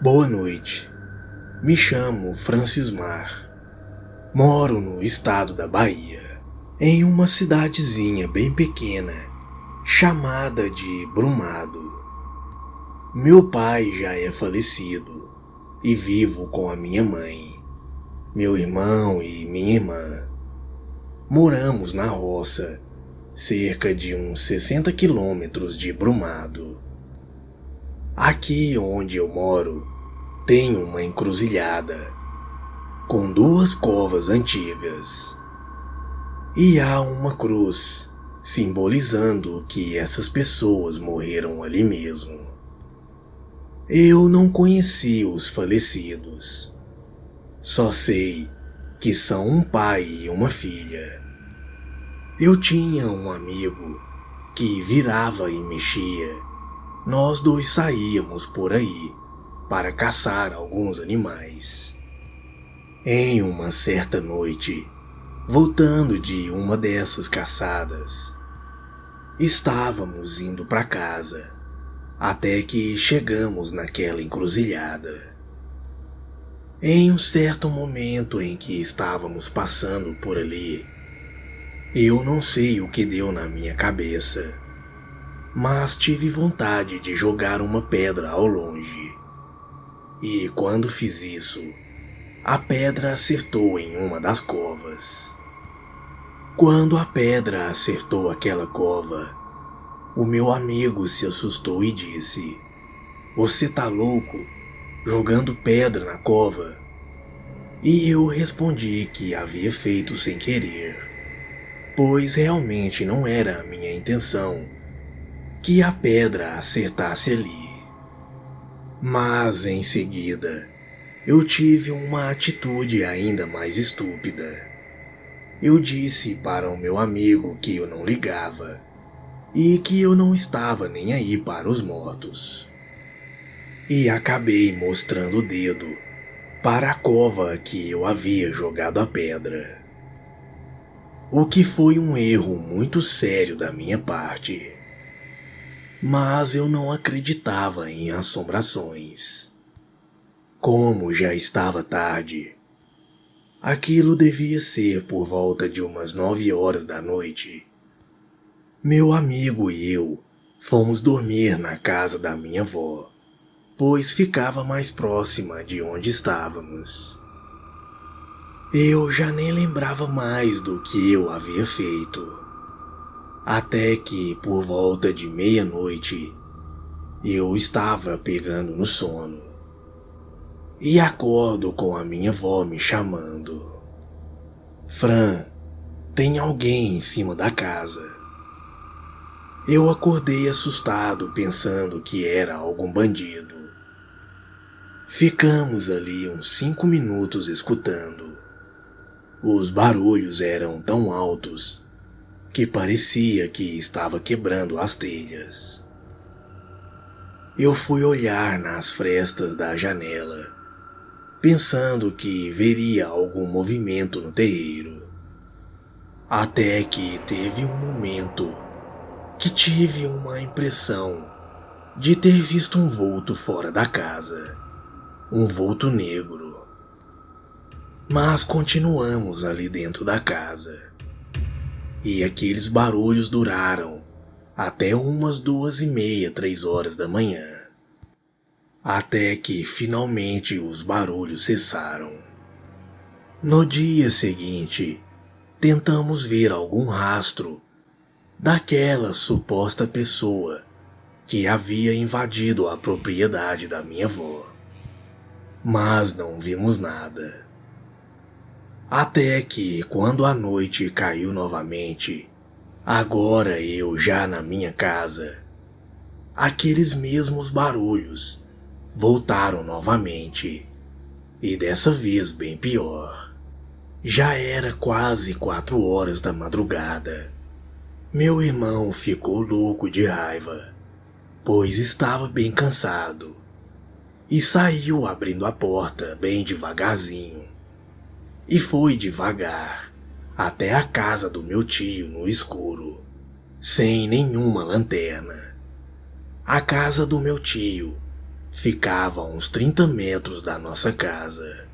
Boa noite. Me chamo Francismar. Moro no estado da Bahia, em uma cidadezinha bem pequena, chamada de Brumado. Meu pai já é falecido e vivo com a minha mãe, meu irmão e minha irmã. Moramos na roça, cerca de uns 60 quilômetros de Brumado. Aqui onde eu moro, tem uma encruzilhada com duas covas antigas e há uma cruz simbolizando que essas pessoas morreram ali mesmo. Eu não conheci os falecidos, só sei que são um pai e uma filha. Eu tinha um amigo que virava e mexia. Nós dois saíamos por aí para caçar alguns animais. Em uma certa noite, voltando de uma dessas caçadas, estávamos indo para casa, até que chegamos naquela encruzilhada. Em um certo momento em que estávamos passando por ali, eu não sei o que deu na minha cabeça, mas tive vontade de jogar uma pedra ao longe. E quando fiz isso, a pedra acertou em uma das covas. Quando a pedra acertou aquela cova, o meu amigo se assustou e disse: "Você tá louco? Jogando pedra na cova?" E eu respondi que havia feito sem querer, pois realmente não era a minha intenção que a pedra acertasse ali. Mas em seguida, eu tive uma atitude ainda mais estúpida. Eu disse para o meu amigo que eu não ligava e que eu não estava nem aí para os mortos. E acabei mostrando o dedo para a cova que eu havia jogado a pedra. O que foi um erro muito sério da minha parte. Mas eu não acreditava em assombrações. Como já estava tarde, aquilo devia ser por volta de umas 9 horas da noite. Meu amigo e eu fomos dormir na casa da minha avó, pois ficava mais próxima de onde estávamos. Eu já nem lembrava mais do que eu havia feito. Até que, por volta de meia-noite, eu estava pegando no sono. E acordo com a minha avó me chamando. "Fran, tem alguém em cima da casa." Eu acordei assustado, pensando que era algum bandido. Ficamos ali uns 5 minutos escutando. Os barulhos eram tão altos que parecia que estava quebrando as telhas. Eu fui olhar nas frestas da janela, pensando que veria algum movimento no terreiro. Até que teve um momento que tive uma impressão de ter visto um vulto fora da casa, um vulto negro. Mas continuamos ali dentro da casa. E aqueles barulhos duraram até umas 2:30, 3 horas da manhã. Até que finalmente os barulhos cessaram. No dia seguinte, tentamos ver algum rastro daquela suposta pessoa que havia invadido a propriedade da minha avó. Mas não vimos nada. Até que, quando a noite caiu novamente, agora eu já na minha casa, aqueles mesmos barulhos voltaram novamente, e dessa vez bem pior. Já era quase 4 horas da madrugada. Meu irmão ficou louco de raiva, pois estava bem cansado, e saiu abrindo a porta bem devagarzinho. E foi devagar até a casa do meu tio no escuro, sem nenhuma lanterna. A casa do meu tio ficava a uns 30 metros da nossa casa.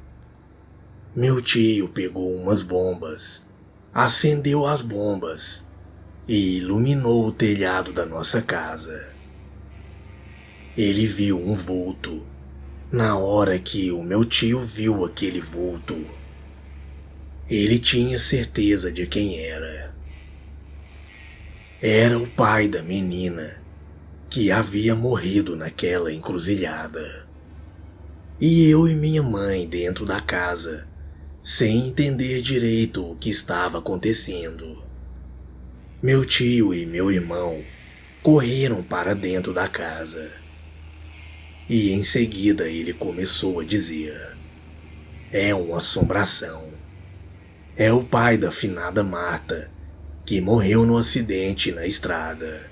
Meu tio pegou umas bombas, acendeu as bombas e iluminou o telhado da nossa casa. Ele viu um vulto. Na hora que o meu tio viu aquele vulto, ele tinha certeza de quem era. Era o pai da menina que havia morrido naquela encruzilhada. E eu e minha mãe dentro da casa, sem entender direito o que estava acontecendo. Meu tio e meu irmão correram para dentro da casa. E em seguida ele começou a dizer: é uma assombração. É o pai da finada Marta, que morreu no acidente na estrada.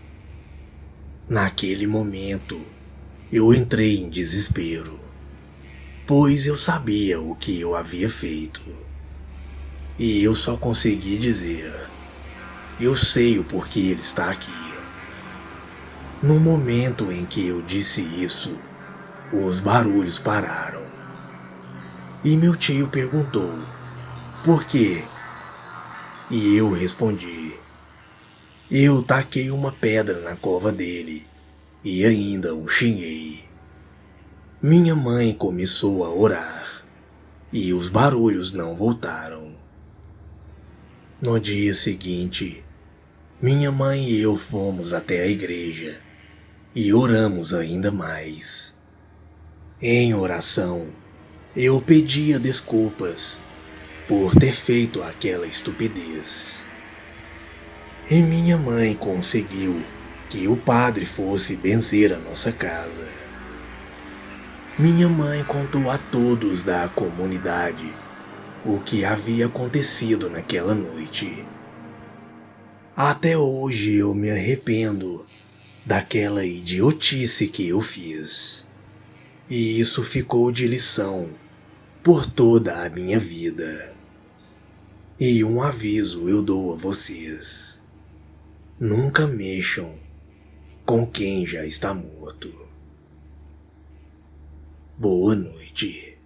Naquele momento, eu entrei em desespero, pois eu sabia o que eu havia feito. E eu só consegui dizer: eu sei o porquê ele está aqui. No momento em que eu disse isso, os barulhos pararam. E meu tio perguntou: por quê? E eu respondi: eu taquei uma pedra na cova dele e ainda o xinguei. Minha mãe começou a orar e os barulhos não voltaram. No dia seguinte, minha mãe e eu fomos até a igreja e oramos ainda mais. Em oração, eu pedia desculpas por ter feito aquela estupidez. E minha mãe conseguiu que o padre fosse benzer a nossa casa. Minha mãe contou a todos da comunidade o que havia acontecido naquela noite. Até hoje eu me arrependo daquela idiotice que eu fiz. E isso ficou de lição por toda a minha vida. E um aviso eu dou a vocês: nunca mexam com quem já está morto. Boa noite.